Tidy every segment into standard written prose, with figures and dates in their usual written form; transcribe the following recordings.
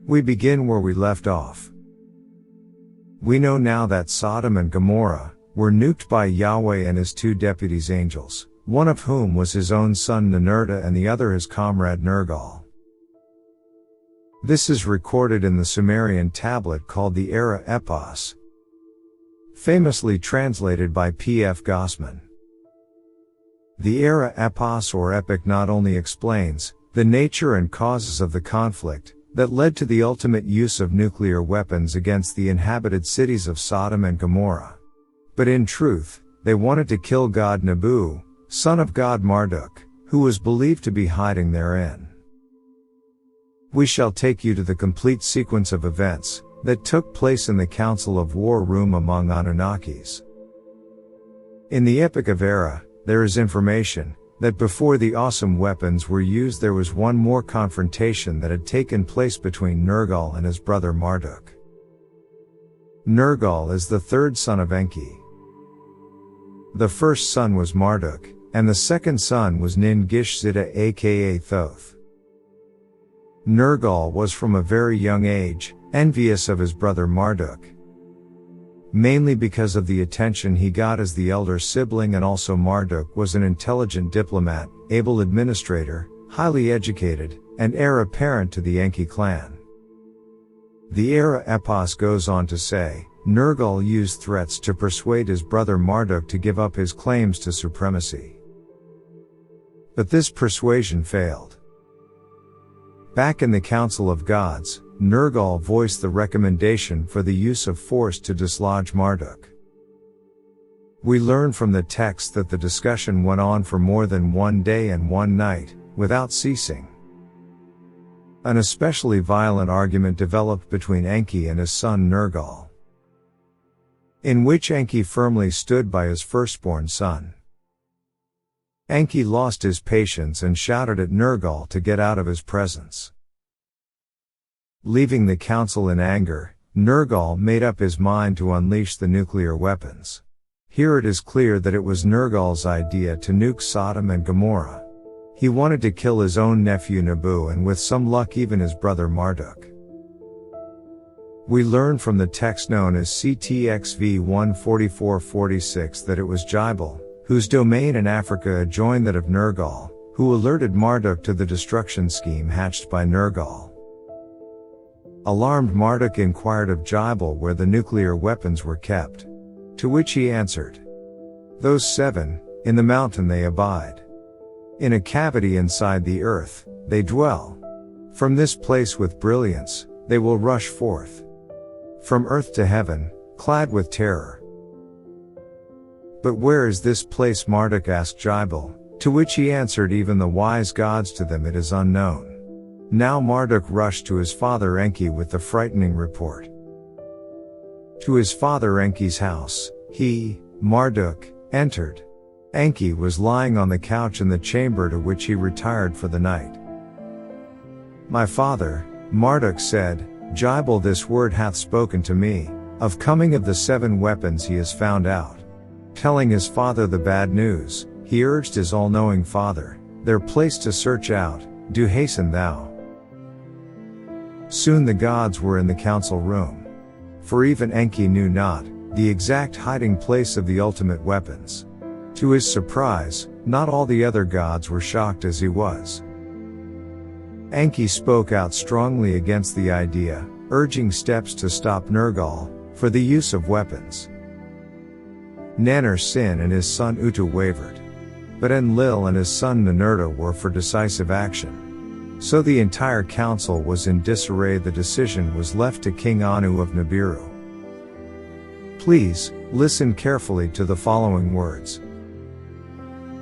We begin where we left off. We know now that Sodom and Gomorrah were nuked by Yahweh and his two deputies angels, one of whom was his own son Ninurta and the other his comrade Nergal. This is recorded in the Sumerian tablet called the Era Epos, famously translated by P.F. Gossman. The Era Epos or epic not only explains the nature and causes of the conflict that led to the ultimate use of nuclear weapons against the inhabited cities of Sodom and Gomorrah, but in truth, they wanted to kill God Nabu, son of God Marduk, who was believed to be hiding therein. We shall take you to the complete sequence of events that took place in the Council of War room among Anunnakis. In the Epic of Era, there is information that before the awesome weapons were used there was one more confrontation that had taken place between Nergal and his brother Marduk. Nergal is the third son of Enki. The first son was Marduk, and the second son was Nin-Gish-Zida aka Thoth. Nergal was from a very young age envious of his brother Marduk, mainly because of the attention he got as the elder sibling, and also Marduk was an intelligent diplomat, able administrator, highly educated, and heir apparent to the Enki clan. The Era Epos goes on to say, Nergal used threats to persuade his brother Marduk to give up his claims to supremacy. But this persuasion failed. Back in the Council of Gods, Nergal voiced the recommendation for the use of force to dislodge Marduk. We learn from the text that the discussion went on for more than 1 day and 1 night, without ceasing. An especially violent argument developed between Enki and his son Nergal, in which Enki firmly stood by his firstborn son. Enki lost his patience and shouted at Nergal to get out of his presence. Leaving the council in anger, Nergal made up his mind to unleash the nuclear weapons. Here it is clear that it was Nergal's idea to nuke Sodom and Gomorrah. He wanted to kill his own nephew Nabu and with some luck even his brother Marduk. We learn from the text known as CTXV 14446 that it was Jibal, whose domain in Africa adjoined that of Nergal, who alerted Marduk to the destruction scheme hatched by Nergal. Alarmed, Marduk inquired of Jibal where the nuclear weapons were kept. To which he answered, "Those 7, in the mountain they abide. In a cavity inside the earth, they dwell. From this place with brilliance, they will rush forth. From earth to heaven, clad with terror." "But where is this place?" Marduk asked Jibal, to which he answered, "Even the wise gods, to them it is unknown." Now Marduk rushed to his father Enki with the frightening report. To his father Enki's house, he, Marduk, entered. Enki was lying on the couch in the chamber to which he retired for the night. "My father," Marduk said, "Jibal this word hath spoken to me, of coming of the 7 weapons he has found out." Telling his father the bad news, he urged his all-knowing father, "Their place to search out, do hasten thou." Soon the gods were in the council room. For even Enki knew not the exact hiding place of the ultimate weapons. To his surprise, not all the other gods were shocked as he was. Enki spoke out strongly against the idea, urging steps to stop Nergal for the use of weapons. Nannar-Sin and his son Utu wavered. But Enlil and his son Ninurta were for decisive action. So the entire council was in disarray. The decision was left to King Anu of Nibiru. Please, listen carefully to the following words.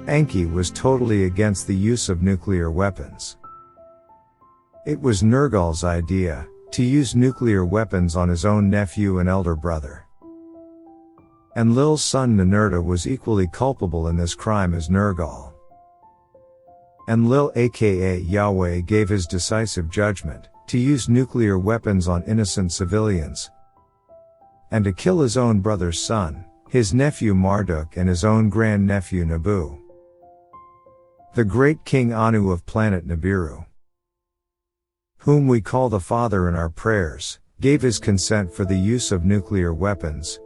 Enki was totally against the use of nuclear weapons. It was Nergal's idea to use nuclear weapons on his own nephew and elder brother. Enlil's son Ninurta was equally culpable in this crime as Nergal. Enlil aka Yahweh gave his decisive judgment to use nuclear weapons on innocent civilians and to kill his own brother's son, his nephew Marduk and his own grandnephew Nabu, the great King Anu of planet Nibiru. whom we call the Father in our prayers, gave his consent for the use of nuclear weapons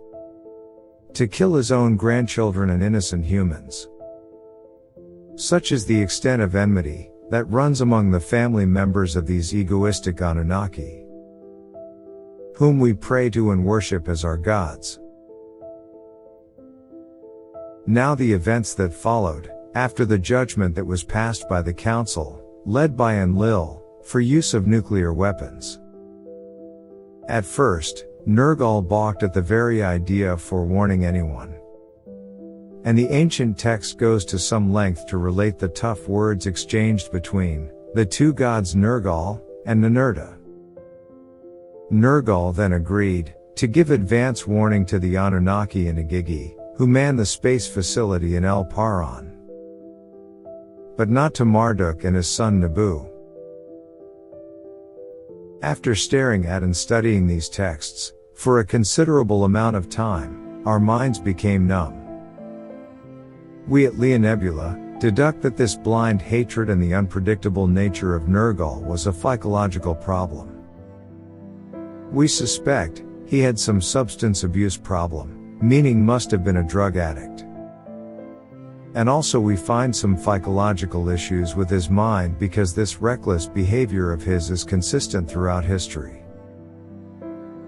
to kill his own grandchildren and innocent humans. Such is the extent of enmity that runs among the family members of these egoistic Anunnaki, whom we pray to and worship as our gods. Now the events that followed, after the judgment that was passed by the council, led by Enlil, for use of nuclear weapons. At first, Nergal balked at the very idea of forewarning anyone. And the ancient text goes to some length to relate the tough words exchanged between the two gods Nergal and Ninurta. Nergal then agreed to give advance warning to the Anunnaki and Agigi, who man the space facility in El Paran, but not to Marduk and his son Nabu. After staring at and studying these texts for a considerable amount of time, our minds became numb. We at Lea Nebula deduct that this blind hatred and the unpredictable nature of Nergal was a psychological problem. We suspect he had some substance abuse problem, meaning must have been a drug addict. And also we find some psychological issues with his mind because this reckless behavior of his is consistent throughout history.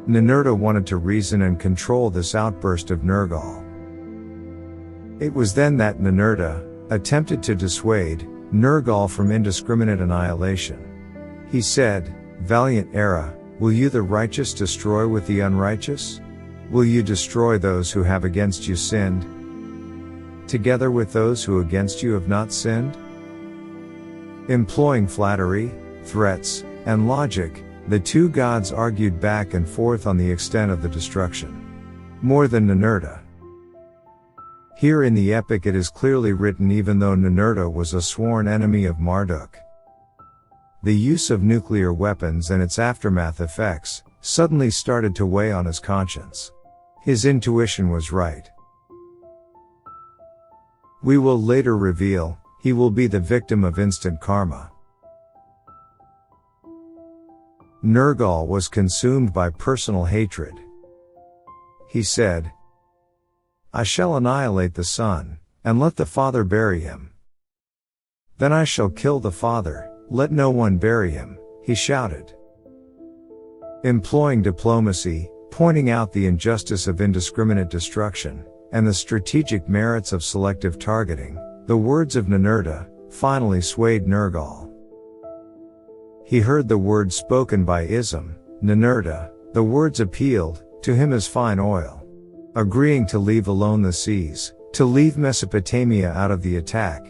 Ninurta wanted to reason and control this outburst of Nergal. It was then that Ninurta attempted to dissuade Nergal from indiscriminate annihilation. He said, "Valiant Era, will you the righteous destroy with the unrighteous? Will you destroy those who have against you sinned, together with those who against you have not sinned?" Employing flattery, threats, and logic, the two gods argued back and forth on the extent of the destruction. More than Ninurta. Here in the epic it is clearly written, even though Ninurta was a sworn enemy of Marduk, the use of nuclear weapons and its aftermath effects suddenly started to weigh on his conscience. His intuition was right. We will later reveal, he will be the victim of instant karma. Nergal was consumed by personal hatred. He said, "I shall annihilate the son, and let the father bury him. Then I shall kill the father, let no one bury him," he shouted. Employing diplomacy, pointing out the injustice of indiscriminate destruction, and the strategic merits of selective targeting, the words of Ninurta finally swayed Nergal. He heard the words spoken by Ism, Ninurta, the words appealed to him as fine oil. Agreeing to leave alone the seas, to leave Mesopotamia out of the attack.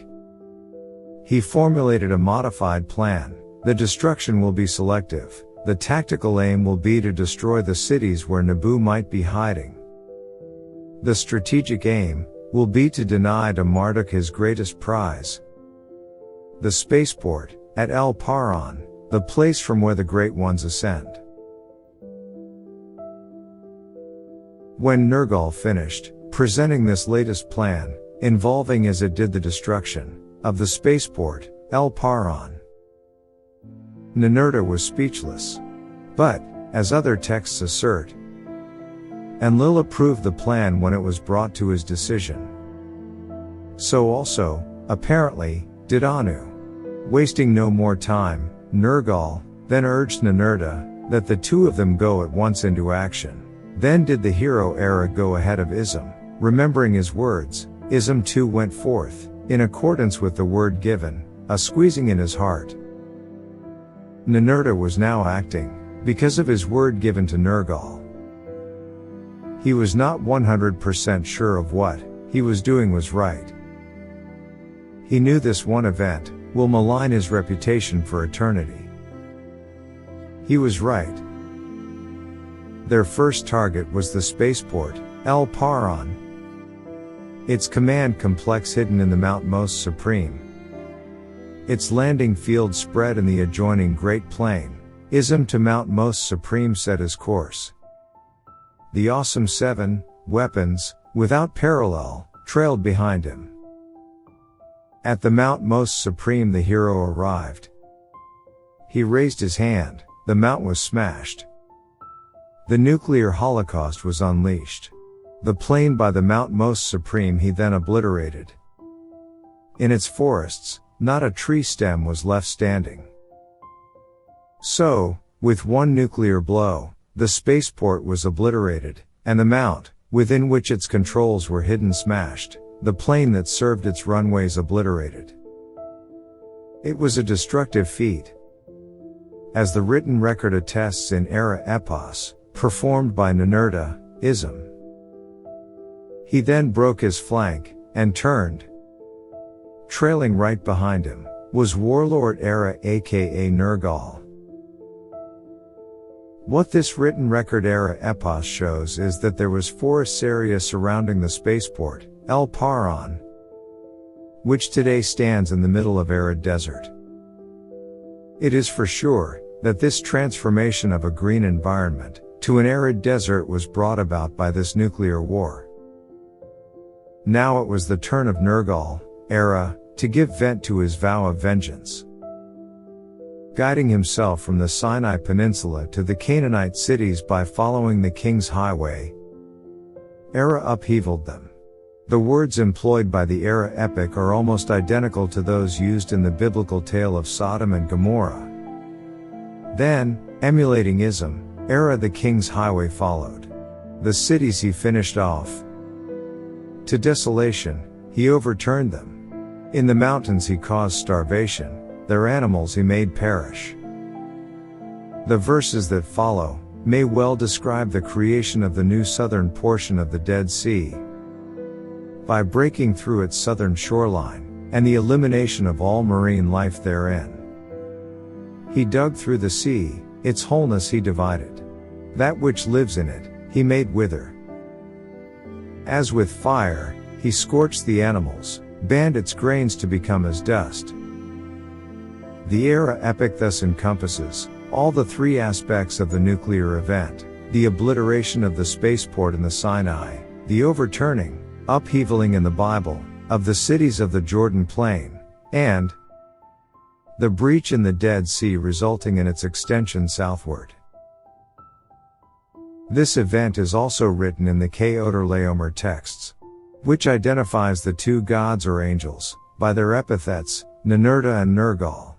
He formulated a modified plan. The destruction will be selective. The tactical aim will be to destroy the cities where Nabu might be hiding. The strategic aim will be to deny to Marduk his greatest prize, the spaceport at El Paran, the place from where the Great Ones ascend. When Nergal finished presenting this latest plan, involving as it did the destruction of the spaceport, El Paran, Ninurta was speechless. But, as other texts assert, Enlil approved the plan when it was brought to his decision. So also, apparently, did Anu. Wasting no more time, Nergal then urged Ninurta that the two of them go at once into action. Then did the hero Era go ahead of Ism. Remembering his words, Ism too went forth, in accordance with the word given, a squeezing in his heart. Ninurta was now acting, because of his word given to Nergal. He was not 100% sure of what he was doing was right. He knew this one event will malign his reputation for eternity. He was right. Their first target was the spaceport, El Paran. Its command complex hidden in the Mount Most Supreme. Its landing field spread in the adjoining Great Plain. Ism to Mount Most Supreme set his course. The awesome 7 weapons, without parallel, trailed behind him. At the Mount Most Supreme the hero arrived. he raised his hand, the mount was smashed. The nuclear holocaust was unleashed. The plane by the Mount Most Supreme he then obliterated. In its forests, not a tree stem was left standing. So, with one nuclear blow, the spaceport was obliterated, and the mount, within which its controls were hidden, smashed, the plane that served its runways obliterated. It was a destructive feat. As the written record attests in Era Epos, performed by Ninurta-ism. He then broke his flank, and turned. Trailing right behind him, was Warlord Era aka Nergal. What this written record Era Epos shows is that there was forest area surrounding the spaceport, El Paran, which today stands in the middle of arid desert. It is for sure that this transformation of a green environment to an arid desert was brought about by this nuclear war. Now it was the turn of Nergal, Era, to give vent to his vow of vengeance. Guiding himself from the Sinai Peninsula to the Canaanite cities by following the King's Highway, Era upheavaled them. The words employed by the Era epic are almost identical to those used in the biblical tale of Sodom and Gommorah. Then, emulating ism, Era the King's Highway followed. The cities he finished off. To desolation, he overturned them. In the mountains he caused starvation, their animals he made perish. The verses that follow may well describe the creation of the new southern portion of the Dead Sea, by breaking through its southern shoreline, and the elimination of all marine life therein. He dug through the sea, its wholeness he divided. That which lives in it, he made wither. As with fire, he scorched the animals, banned its grains to become as dust. The Era epic thus encompasses all the three aspects of the nuclear event: the obliteration of the spaceport in the Sinai, the overturning, upheavaling in the Bible, of the cities of the Jordan Plain, and the breach in the Dead Sea resulting in its extension southward. This event is also written in the Keoter texts, which identifies the two gods or angels, by their epithets, Ninurta and Nergal.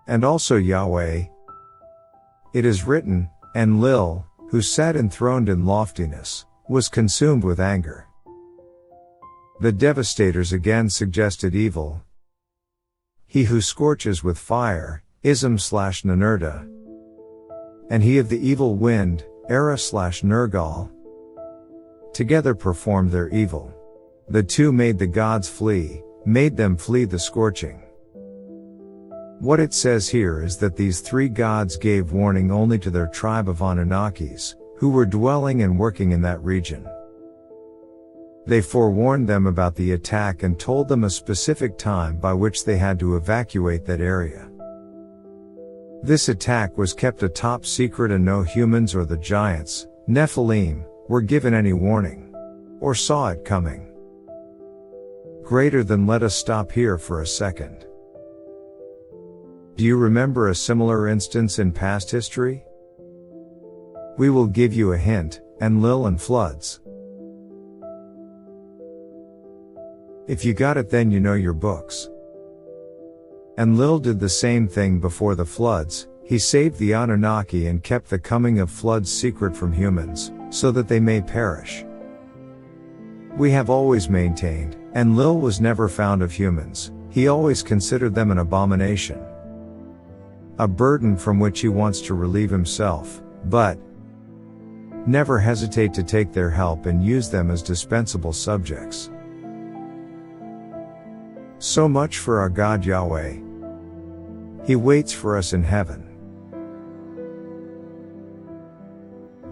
And also Yahweh. It is written, Enlil, who sat enthroned in loftiness, was consumed with anger. The devastators again suggested evil. He who scorches with fire, ism/Ninurta. And he of the evil wind, Era/Nergal. Together performed their evil. The two made the gods flee, made them flee the scorching. What it says here is that these three gods gave warning only to their tribe of Anunnakis, who were dwelling and working in that region. They forewarned them about the attack and told them a specific time by which they had to evacuate that area. This attack was kept a top secret and no humans or the giants, Nephilim, were given any warning, or saw it coming. Greater than let us stop here for a second. Do you remember a similar instance in past history? We will give you a hint, Enlil and floods. If you got it, then you know your books. Enlil did the same thing before the floods. He saved the Anunnaki and kept the coming of floods secret from humans, so that they may perish. We have always maintained, Enlil was never found of humans. He always considered them an abomination, a burden from which he wants to relieve himself, but never hesitate to take their help and use them as dispensable subjects. So much for our God Yahweh. He waits for us in heaven.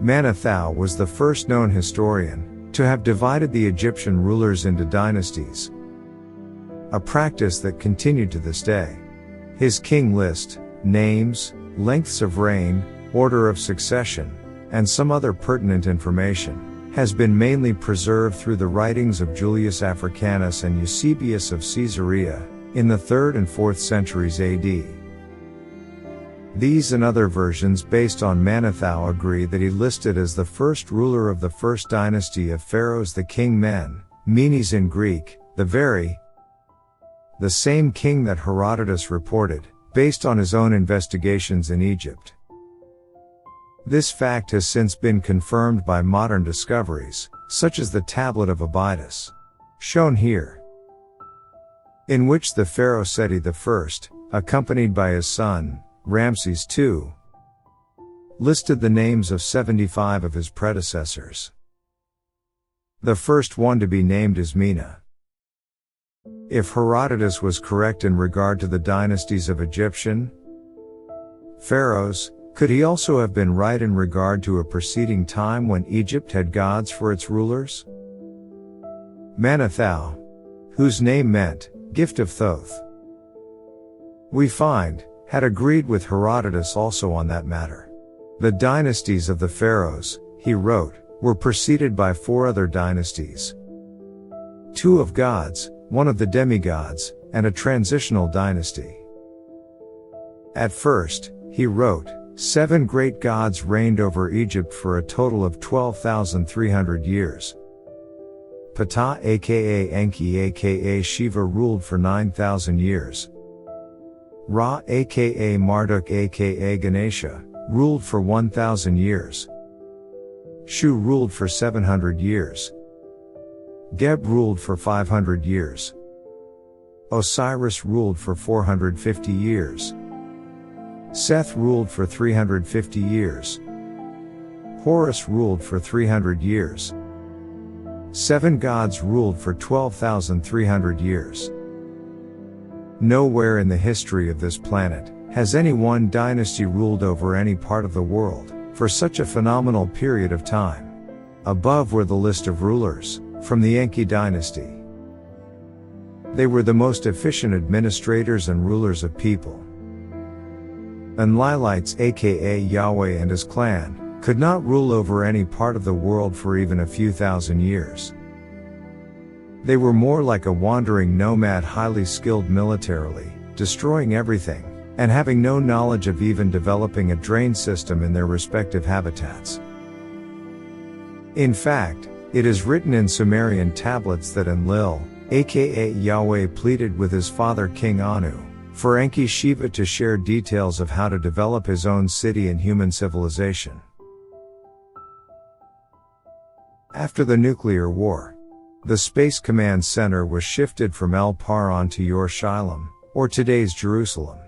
Manetho was the first known historian to have divided the Egyptian rulers into dynasties, a practice that continued to this day. His king list, names, lengths of reign, order of succession, and some other pertinent information, has been mainly preserved through the writings of Julius Africanus and Eusebius of Caesarea, in the 3rd and 4th centuries AD. These and other versions based on Manetho agree that he listed as the first ruler of the first dynasty of pharaohs the king Menes in Greek, the same king that Herodotus reported, based on his own investigations in Egypt. This fact has since been confirmed by modern discoveries, such as the Tablet of Abydos, shown here, in which the pharaoh Seti I, accompanied by his son, Ramses II, listed the names of 75 of his predecessors. The first one to be named is Mena. If Herodotus was correct in regard to the dynasties of Egyptian pharaohs, could he also have been right in regard to a preceding time when Egypt had gods for its rulers? Manetho, whose name meant, gift of Thoth, we find, had agreed with Herodotus also on that matter. The dynasties of the pharaohs, he wrote, were preceded by 4 other dynasties. 2 of gods, 1 of the demigods, and a transitional dynasty. At first, he wrote, 7 great gods reigned over Egypt for a total of 12,300 years. Ptah aka Enki aka Shiva ruled for 9,000 years. Ra aka Marduk aka Ganesha, ruled for 1,000 years. Shu ruled for 700 years. Geb ruled for 500 years. Osiris ruled for 450 years. Seth ruled for 350 years. Horus ruled for 300 years. 7 gods ruled for 12,300 years. Nowhere in the history of this planet has any one dynasty ruled over any part of the world for such a phenomenal period of time. Above were the list of rulers from the Enki dynasty. They were the most efficient administrators and rulers of people. Enlilites aka Yahweh and his clan could not rule over any part of the world for even a few thousand years. They were more like a wandering nomad, highly skilled militarily, destroying everything, and having no knowledge of even developing a drain system in their respective habitats. In fact, it is written in Sumerian tablets that Enlil, aka Yahweh, pleaded with his father King Anu, for Enki Shiva to share details of how to develop his own city and human civilization. After the nuclear war, the Space Command Center was shifted from El Paran to Yerushalayim, or today's Jerusalem.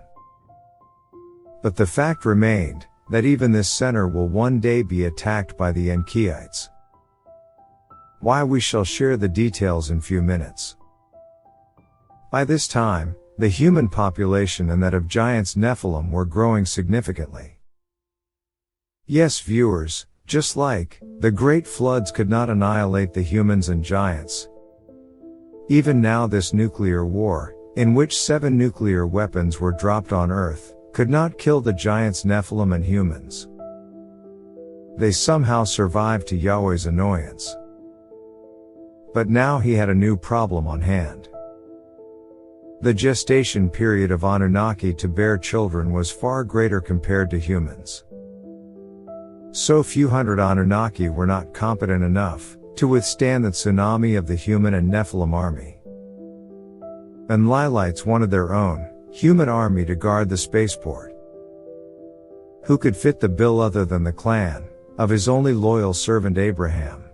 But the fact remained, that even this center will one day be attacked by the Enkiites. Why, we shall share the details in few minutes. By this time, the human population and that of giants Nephilim were growing significantly. Yes, viewers, just like the great floods could not annihilate the humans and giants, even now this nuclear war, in which 7 nuclear weapons were dropped on Earth, could not kill the giants Nephilim and humans. They somehow survived to Yahweh's annoyance. But now he had a new problem on hand. The gestation period of Anunnaki to bear children was far greater compared to humans. So few hundred Anunnaki were not competent enough to withstand the tsunami of the human and Nephilim army. Enlilites wanted their own human army to guard the spaceport. Who could fit the bill other than the clan of his only loyal servant Abraham?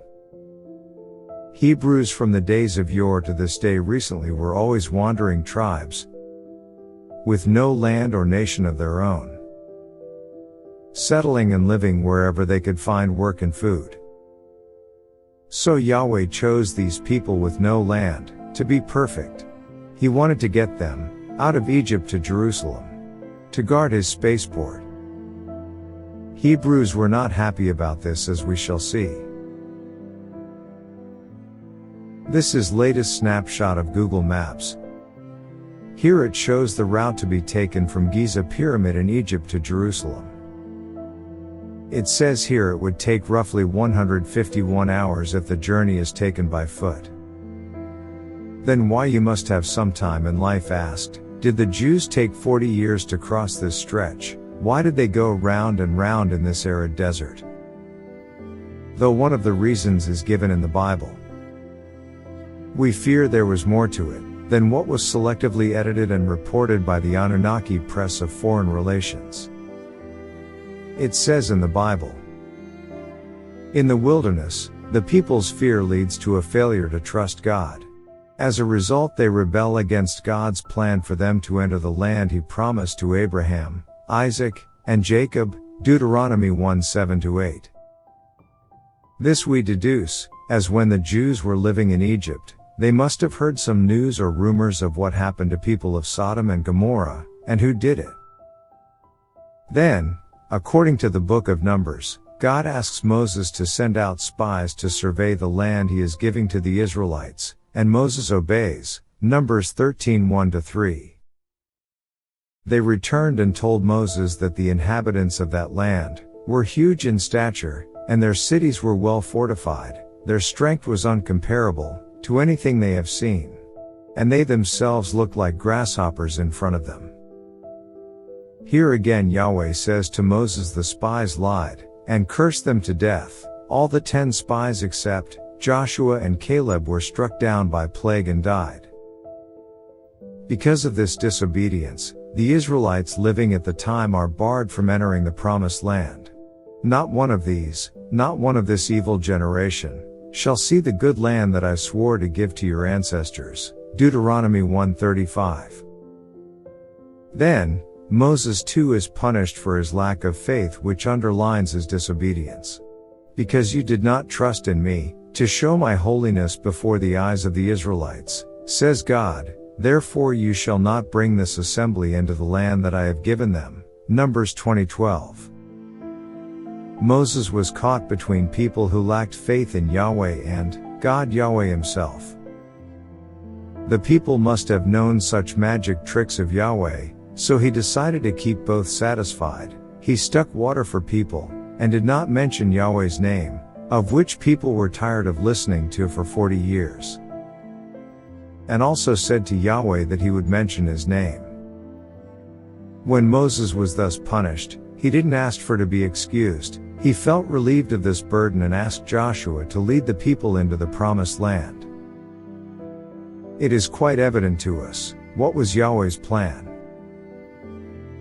Hebrews from the days of yore to this day recently were always wandering tribes with no land or nation of their own, settling and living wherever they could find work and food. So Yahweh chose these people with no land to be perfect. He wanted to get them out of Egypt to Jerusalem to guard his spaceport. Hebrews were not happy about this, as we shall see. This is latest snapshot of Google Maps. Here it shows the route to be taken from Giza Pyramid in Egypt to Jerusalem. It says here it would take roughly 151 hours if the journey is taken by foot. Then why, you must have some time in life asked, did the Jews take 40 years to cross this stretch, Why did they go round and round in this arid desert? Though one of the reasons is given in the Bible. We fear there was more to it than what was selectively edited and reported by the Anunnaki press of foreign relations. It says in the Bible, "In the wilderness, the people's fear leads to a failure to trust God. As a result, they rebel against God's plan for them to enter the land He promised to Abraham, Isaac, and Jacob." Deuteronomy 1:7-8. This we deduce, as when the Jews were living in Egypt, they must have heard some news or rumors of what happened to people of Sodom and Gommorah, and who did it. Then, according to the book of Numbers, God asks Moses to send out spies to survey the land He is giving to the Israelites, and Moses obeys. Numbers 13:1-3. They returned and told Moses that the inhabitants of that land were huge in stature, and their cities were well fortified. Their strength was uncomparable to anything they have seen, and they themselves looked like grasshoppers in front of them. Here again Yahweh says to Moses the spies lied, and cursed them to death. All the 10 spies except Joshua and Caleb were struck down by plague and died. Because of this disobedience, the Israelites living at the time are barred from entering the promised land. Not one of these, not one of this evil generation, shall see the good land that I swore to give to your ancestors. Deuteronomy 1:35. Then, Moses too is punished for his lack of faith, which underlines his disobedience. Because you did not trust in me, to show my holiness before the eyes of the Israelites, says God, therefore you shall not bring this assembly into the land that I have given them. Numbers 20:12. Moses was caught between people who lacked faith in Yahweh and God Yahweh Himself. The people must have known such magic tricks of Yahweh, so he decided to keep both satisfied. He stuck water for people, and did not mention Yahweh's name, of which people were tired of listening to for 40 years. And also said to Yahweh that he would mention his name. When Moses was thus punished, he didn't ask for to be excused. He felt relieved of this burden and asked Joshua to lead the people into the promised land. It is quite evident to us, what was Yahweh's plan.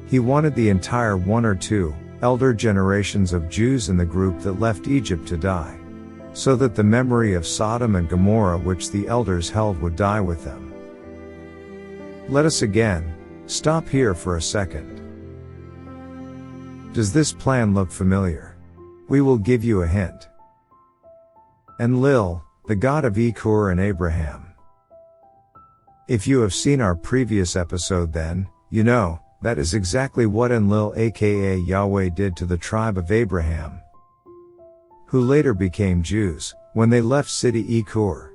He wanted the entire 1 or 2 elder generations of Jews in the group that left Egypt to die, so that the memory of Sodom and Gomorrah which the elders held would die with them. Let us again stop here for a second. Does this plan look familiar? We will give you a hint. Enlil, the god of Echor and Abraham. If you have seen our previous episode, then you know that is exactly what Enlil aka Yahweh did to the tribe of Abraham, who later became Jews, when they left city Echor.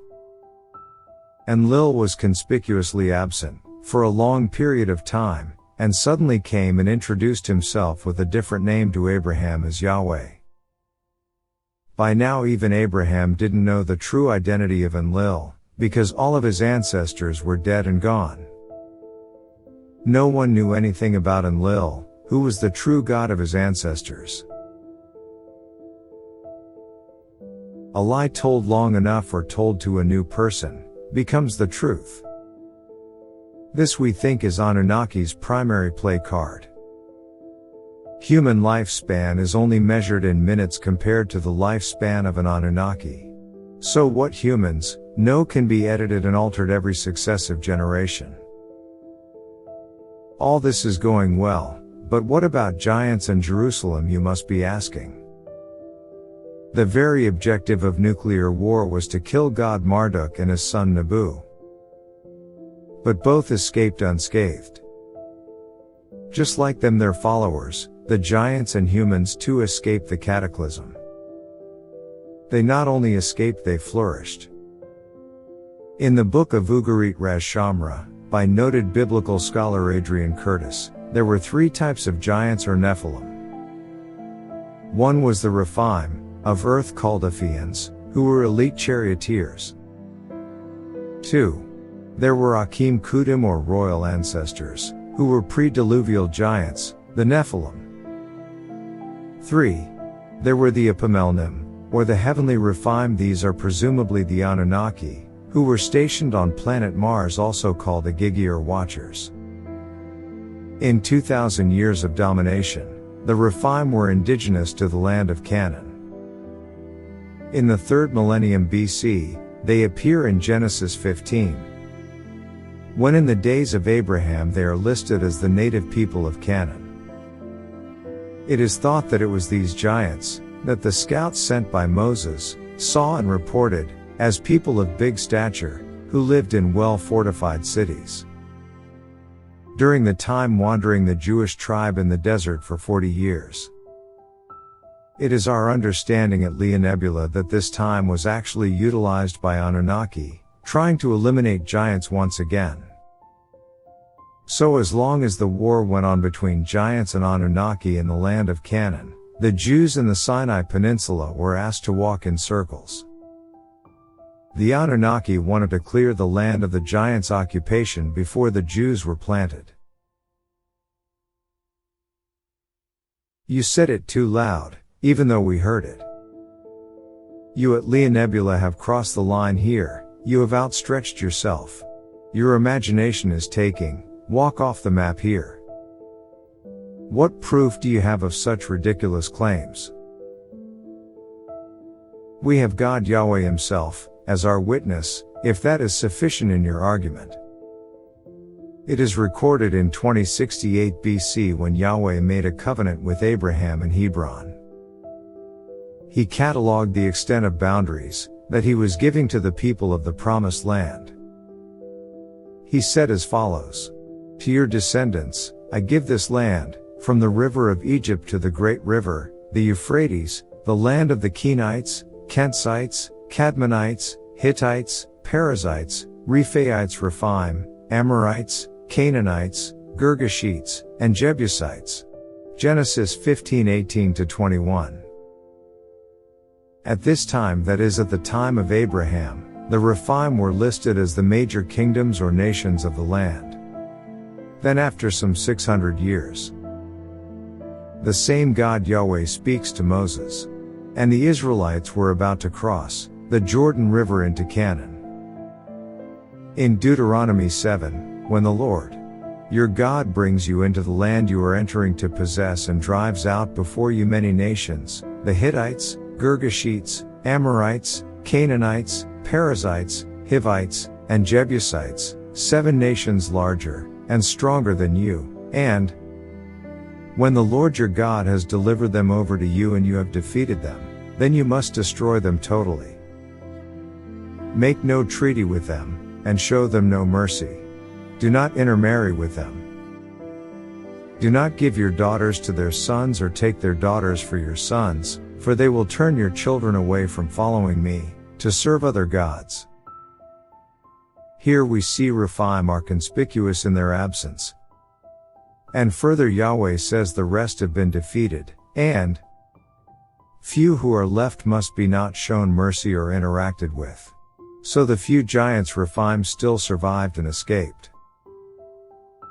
Enlil was conspicuously absent for a long period of time, and suddenly came and introduced himself with a different name to Abraham as Yahweh. By now even Abraham didn't know the true identity of Enlil, because all of his ancestors were dead and gone. No one knew anything about Enlil, who was the true God of his ancestors. A lie told long enough or told to a new person, becomes the truth. This we think is Anunnaki's primary play card. Human lifespan is only measured in minutes compared to the lifespan of an Anunnaki. So what humans know can be edited and altered every successive generation. All this is going well, but what about giants and Jerusalem, you must be asking. The very objective of nuclear war was to kill God Marduk and his son Nabu. But both escaped unscathed. Just like them, their followers, the giants and humans too, escaped the cataclysm. They not only escaped, they flourished. In the book of Ugarit Ras Shamra, by noted biblical scholar Adrian Curtis, there were 3 types of giants or Nephilim. One was the Rephaim, of earth called Aphians, who were elite charioteers. 2. There were Akim Kudim or royal ancestors, who were pre-diluvial giants, the Nephilim. 3. There were the Epimelnim, or the heavenly Rephaim. These are presumably the Anunnaki, who were stationed on planet Mars, also called Agigi or Watchers. In 2,000 years of domination, the Rephaim were indigenous to the land of Canaan. In the 3rd millennium BC, they appear in Genesis 15. When in the days of Abraham they are listed as the native people of Canaan. It is thought that it was these giants that the scouts sent by Moses saw and reported as people of big stature who lived in well-fortified cities. During the time wandering the Jewish tribe in the desert for 40 years. It is our understanding at Lia Nebula that this time was actually utilized by Anunnaki, trying to eliminate giants once again. So as long as the war went on between giants and Anunnaki in the land of Canaan, the Jews in the Sinai Peninsula were asked to walk in circles. The Anunnaki wanted to clear the land of the giants' occupation before the Jews were planted. You said it too loud, even though we heard it. You at Lia Nebula have crossed the line here, you have outstretched yourself. Your imagination is taking, walk off the map here. What proof do you have of such ridiculous claims? We have God Yahweh himself, as our witness, if that is sufficient in your argument. It is recorded in 2068 BC when Yahweh made a covenant with Abraham in Hebron. He catalogued the extent of boundaries that he was giving to the people of the promised land. He said as follows: to your descendants, I give this land, from the river of Egypt to the great river, the Euphrates, the land of the Kenites, Kensites, Cadmonites, Hittites, Perizzites, Rephaites, Rephaim, Amorites, Canaanites, Girgashites, and Jebusites. Genesis 15:18-21. At this time, that is at the time of Abraham, the Rephaim were listed as the major kingdoms or nations of the land. Then after some 600 years, the same God Yahweh speaks to Moses. And the Israelites were about to cross the Jordan River into Canaan. In Deuteronomy 7, when the Lord, your God, brings you into the land you are entering to possess and drives out before you many nations, the Hittites, Girgashites, Amorites, Canaanites, Perizzites, Hivites, and Jebusites, 7 nations larger and stronger than you, and when the Lord your God has delivered them over to you and you have defeated them, then you must destroy them totally. Make no treaty with them, and show them no mercy. Do not intermarry with them. Do not give your daughters to their sons or take their daughters for your sons, for they will turn your children away from following me, to serve other gods. Here we see Rephaim are conspicuous in their absence. And further Yahweh says the rest have been defeated, and few who are left must be not shown mercy or interacted with. So the few giants Rephaim still survived and escaped.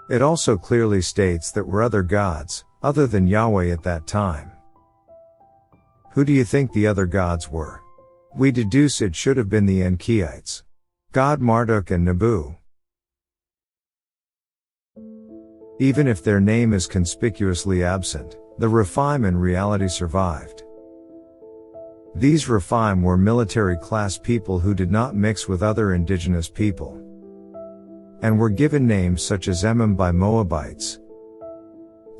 It also clearly states that were other gods, other than Yahweh at that time. Who do you think the other gods were? We deduce it should have been the Enkiites. God Marduk and Nabu. Even if their name is conspicuously absent, the Rephaim in reality survived. These Rephaim were military-class people who did not mix with other indigenous people, and were given names such as Emim by Moabites,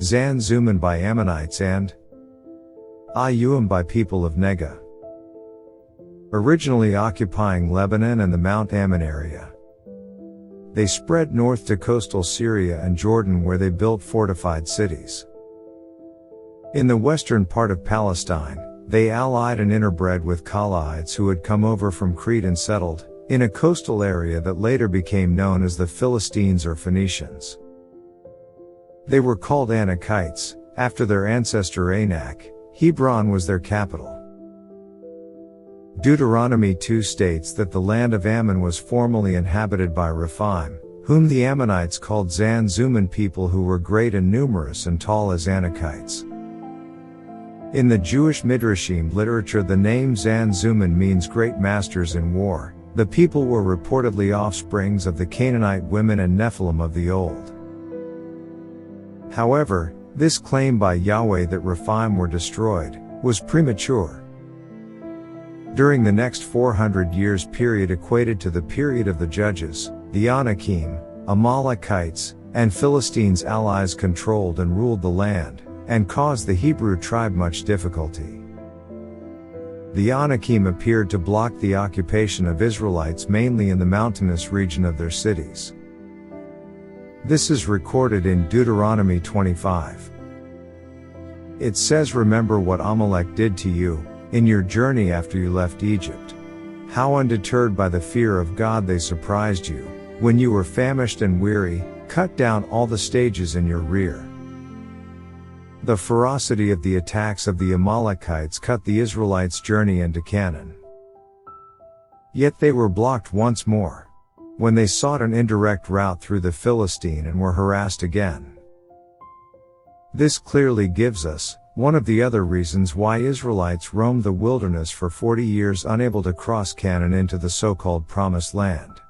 Zan-Zuman by Ammonites, and Ayuim by people of Nega, originally occupying Lebanon and the Mount Ammon area. They spread north to coastal Syria and Jordan, where they built fortified cities. In the western part of Palestine, they allied and interbred with Kalaites who had come over from Crete and settled in a coastal area that later became known as the Philistines or Phoenicians. They were called Anakites, after their ancestor Anak. Hebron was their capital. Deuteronomy 2 states that the land of Ammon was formerly inhabited by Rephaim, whom the Ammonites called Zan-Zuman, people who were great and numerous and tall as Anakites. In the Jewish Midrashim literature, the name Zan-Zuman means great masters in war. The people were reportedly offsprings of the Canaanite women and Nephilim of the old. However, this claim by Yahweh that Rephaim were destroyed was premature. During the next 400 years period equated to the period of the Judges, the Anakim, Amalekites, and Philistines allies controlled and ruled the land, and caused the Hebrew tribe much difficulty. The Anakim appeared to block the occupation of Israelites mainly in the mountainous region of their cities. This is recorded in Deuteronomy 25. It says, "Remember what Amalek did to you, in your journey after you left Egypt. How undeterred by the fear of God they surprised you, when you were famished and weary, cut down all the stages in your rear." The ferocity of the attacks of the Amalekites cut the Israelites' journey into Canaan. Yet they were blocked once more, when they sought an indirect route through the Philistine and were harassed again. This clearly gives us one of the other reasons why Israelites roamed the wilderness for 40 years unable to cross Canaan into the so-called Promised Land.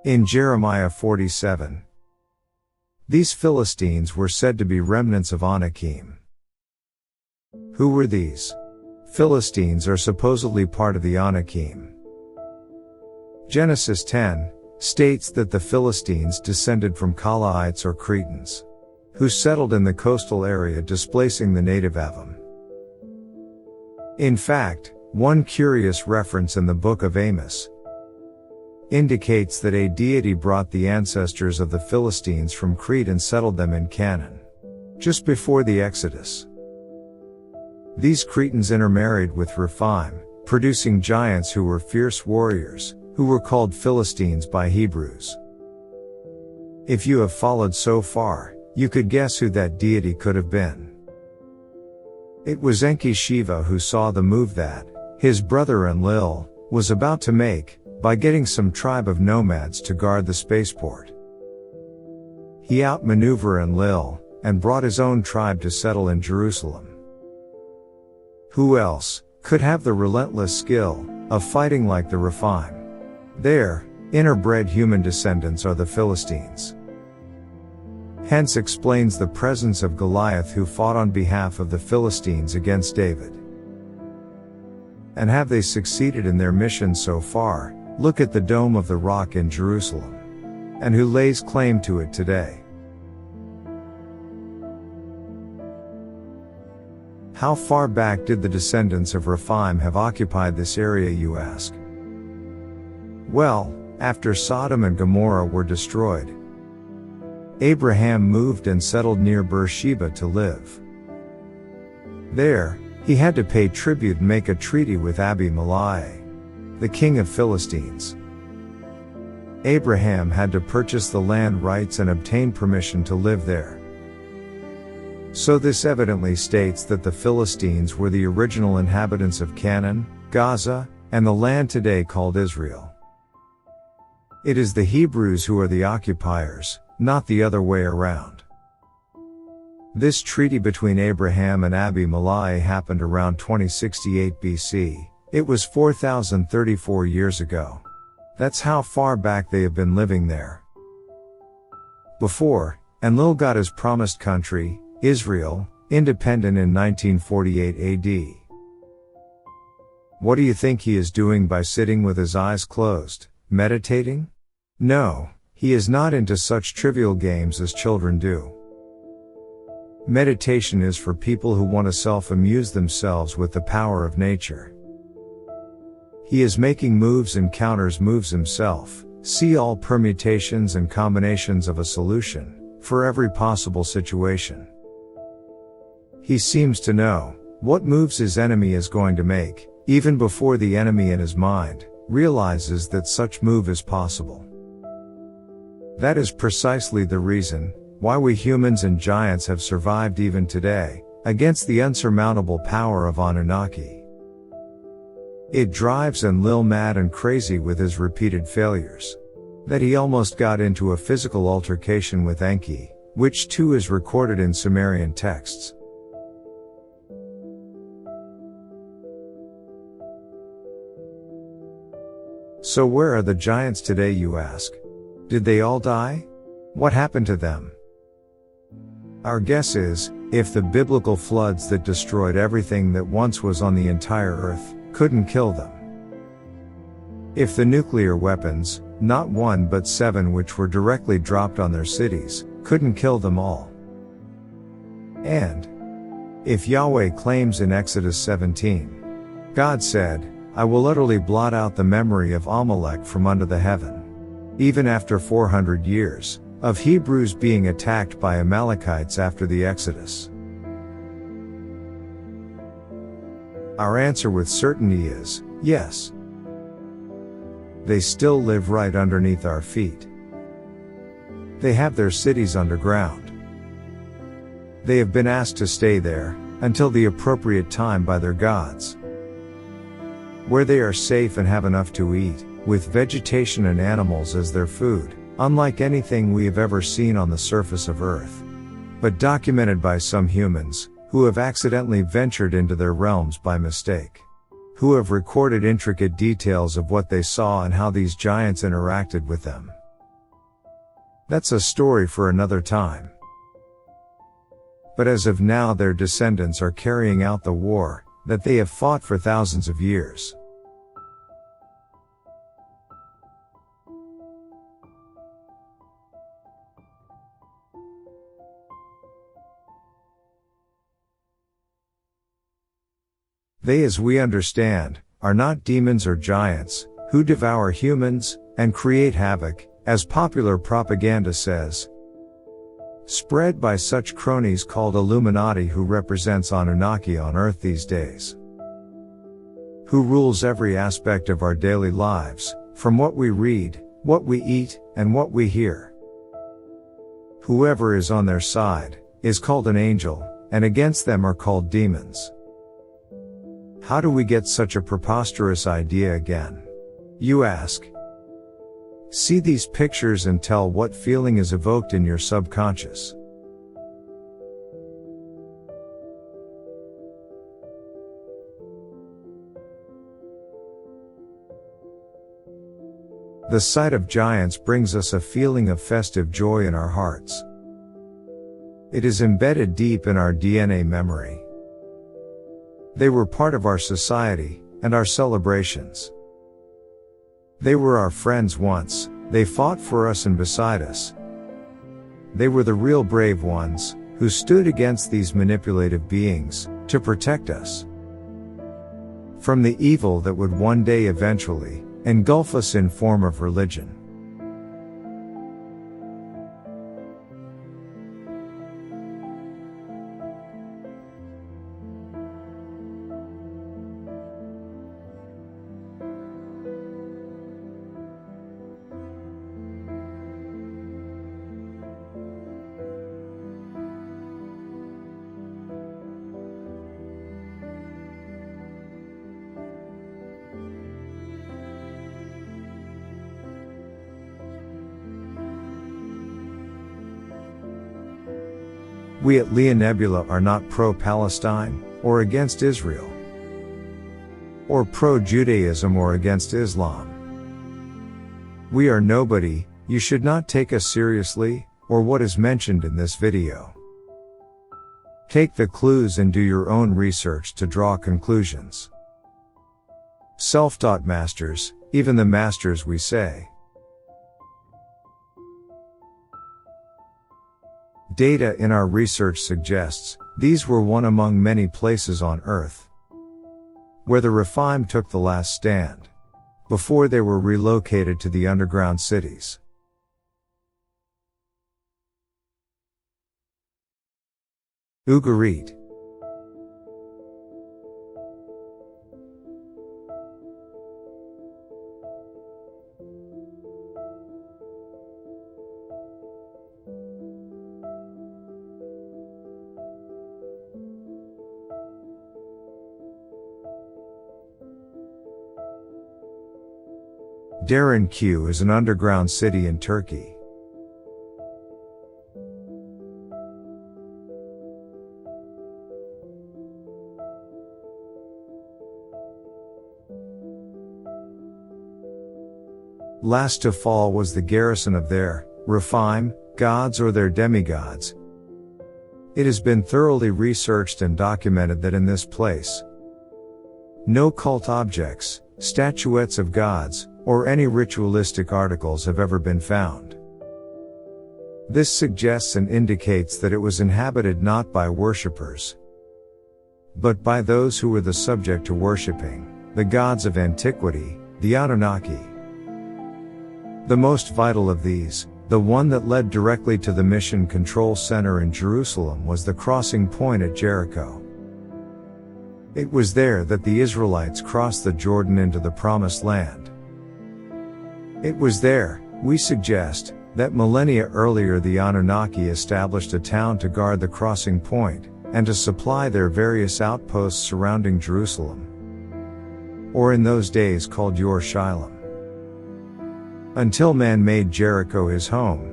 In Jeremiah 47, these Philistines were said to be remnants of Anakim. Who were these? Philistines are supposedly part of the Anakim. Genesis 10 states that the Philistines descended from Calaites or Cretans, who settled in the coastal area displacing the native Avim. In fact, one curious reference in the book of Amos indicates that a deity brought the ancestors of the Philistines from Crete and settled them in Canaan, just before the Exodus. These Cretans intermarried with Rephaim, producing giants who were fierce warriors, who were called Philistines by Hebrews. If you have followed so far, you could guess who that deity could have been. It was Enki Shiva who saw the move that his brother Enlil was about to make, by getting some tribe of nomads to guard the spaceport. He outmaneuvered Enlil, and brought his own tribe to settle in Jerusalem. Who else could have the relentless skill of fighting like the Rephaim? Their inner-bred human descendants are the Philistines. Hence explains the presence of Goliath, who fought on behalf of the Philistines against David. And have they succeeded in their mission so far? Look at the Dome of the Rock in Jerusalem. And who lays claim to it today? How far back did the descendants of Rephaim have occupied this area, you ask? Well, after Sodom and Gomorrah were destroyed, Abraham moved and settled near Beersheba to live. There, he had to pay tribute and make a treaty with Abimelech, the king of Philistines. Abraham had to purchase the land rights and obtain permission to live there. So this evidently states that the Philistines were the original inhabitants of Canaan, Gaza, and the land today called Israel. It is the Hebrews who are the occupiers, not the other way around. This treaty between Abraham and Abimelech happened around 2068 BC. It was 4,034 years ago. That's how far back they have been living there. Before, Enlil got his promised country, Israel, independent in 1948 AD. What do you think he is doing by sitting with his eyes closed, meditating? No, he is not into such trivial games as children do. Meditation is for people who want to self-amuse themselves with the power of nature. He is making moves and counters moves himself. See all permutations and combinations of a solution, for every possible situation. He seems to know what moves his enemy is going to make, even before the enemy in his mind realizes that such move is possible. That is precisely the reason why we humans and giants have survived even today, against the unsurmountable power of Anunnaki. It drives Enlil mad and crazy with his repeated failures. That he almost got into a physical altercation with Enki, which too is recorded in Sumerian texts. So where are the giants today, you ask? Did they all die? What happened to them? Our guess is, if the biblical floods that destroyed everything that once was on the entire earth couldn't kill them. If the nuclear weapons, not 1 but 7 which were directly dropped on their cities, couldn't kill them all. And if Yahweh claims in Exodus 17, God said, I will utterly blot out the memory of Amalek from under the heaven. Even after 400 years of Hebrews being attacked by Amalekites after the Exodus. Our answer with certainty is, yes. They still live right underneath our feet. They have their cities underground. They have been asked to stay there, until the appropriate time by their gods. Where they are safe and have enough to eat, with vegetation and animals as their food, unlike anything we have ever seen on the surface of Earth. But documented by some humans, who have accidentally ventured into their realms by mistake. Who have recorded intricate details of what they saw and how these giants interacted with them. That's a story for another time. But as of now their descendants are carrying out the war that they have fought for thousands of years. They, as we understand, are not demons or giants, who devour humans, and create havoc, as popular propaganda says. Spread by such cronies called Illuminati, who represents Anunnaki on Earth these days. Who rules every aspect of our daily lives, from what we read, what we eat, and what we hear. Whoever is on their side, is called an angel, and against them are called demons. How do we get such a preposterous idea again? You ask. See these pictures and tell what feeling is evoked in your subconscious. The sight of giants brings us a feeling of festive joy in our hearts. It is embedded deep in our DNA memory. They were part of our society, and our celebrations. They were our friends once, they fought for us and beside us. They were the real brave ones, who stood against these manipulative beings, to protect us. From the evil that would one day eventually, engulf us in form of religion. We at Leah Nebula are not pro-Palestine, or against Israel. Or pro-Judaism or against Islam. We are nobody, you should not take us seriously, or what is mentioned in this video. Take the clues and do your own research to draw conclusions. Self-taught masters, even the masters we say. Data in our research suggests, these were one among many places on Earth where the Rephaim took the last stand, before they were relocated to the underground cities. Ugarit. Derinkuyu is an underground city in Turkey. Last to fall was the garrison of their Rephaim gods or their demigods. It has been thoroughly researched and documented that in this place, no cult objects, statuettes of gods, or any ritualistic articles have ever been found. This suggests and indicates that it was inhabited not by worshippers, but by those who were the subject to worshipping, the gods of antiquity, the Anunnaki. The most vital of these, the one that led directly to the Mission Control Center in Jerusalem, was the crossing point at Jericho. It was there that the Israelites crossed the Jordan into the Promised Land. It was there, we suggest, that millennia earlier the Anunnaki established a town to guard the crossing point, and to supply their various outposts surrounding Jerusalem, or in those days called Yor-Shilam. Until man made Jericho his home,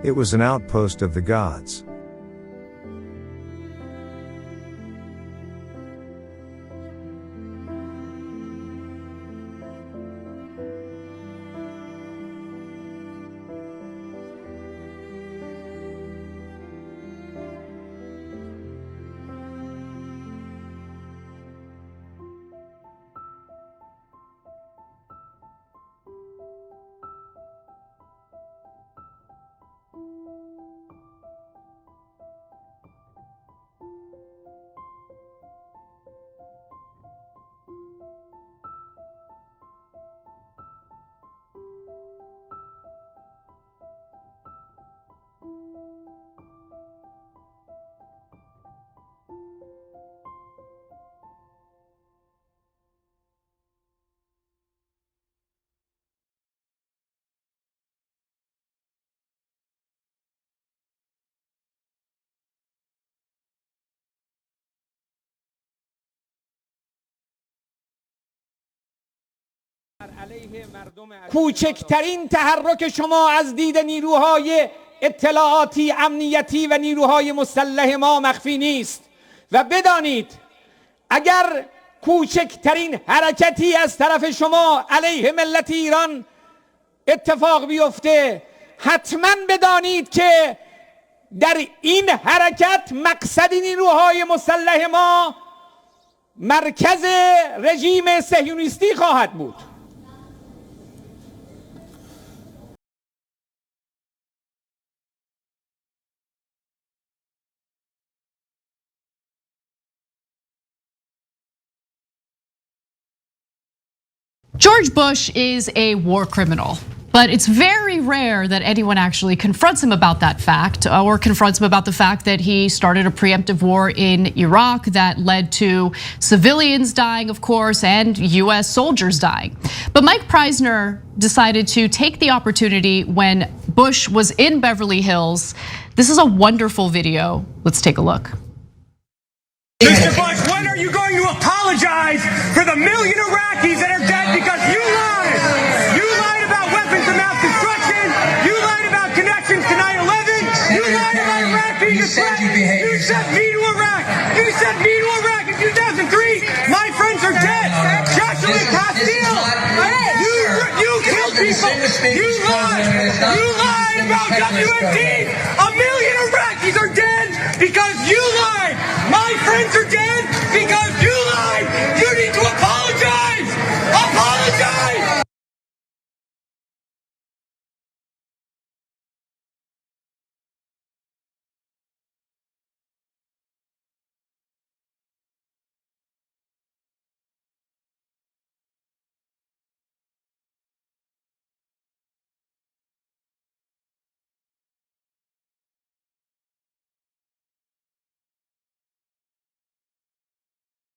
it was an outpost of the gods. کوچکترین تحرک شما از دید نیروهای اطلاعاتی، امنیتی و نیروهای مسلح ما مخفی نیست و بدانید اگر کوچکترین حرکتی از طرف شما علیه ملت ایران اتفاق بیفته، حتما بدانید که در این حرکت مقصد نیروهای مسلح ما مرکز رژیم صهیونیستی خواهد بود. George Bush is a war criminal, but it's very rare that anyone actually confronts him about that fact or confronts him about the fact that he started a preemptive war in Iraq that led to civilians dying, of course, and US soldiers dying. But Mike Preisner decided to take the opportunity when Bush was in Beverly Hills. This is a wonderful video. Let's take a look. Mr. Bush, when are you going to apologize for the million Iraqis that are dead because you lied? You lied about weapons of mass destruction. You lied about connections to 9/11. You lied about Iraq being a threat. You sent me to Iraq. You sent me to Iraq in 2003. My friends are dead. Joshua Castile. You killed people. You lied. You lied about WMD. A million Iraqis are dead because you lied. My friends are dead because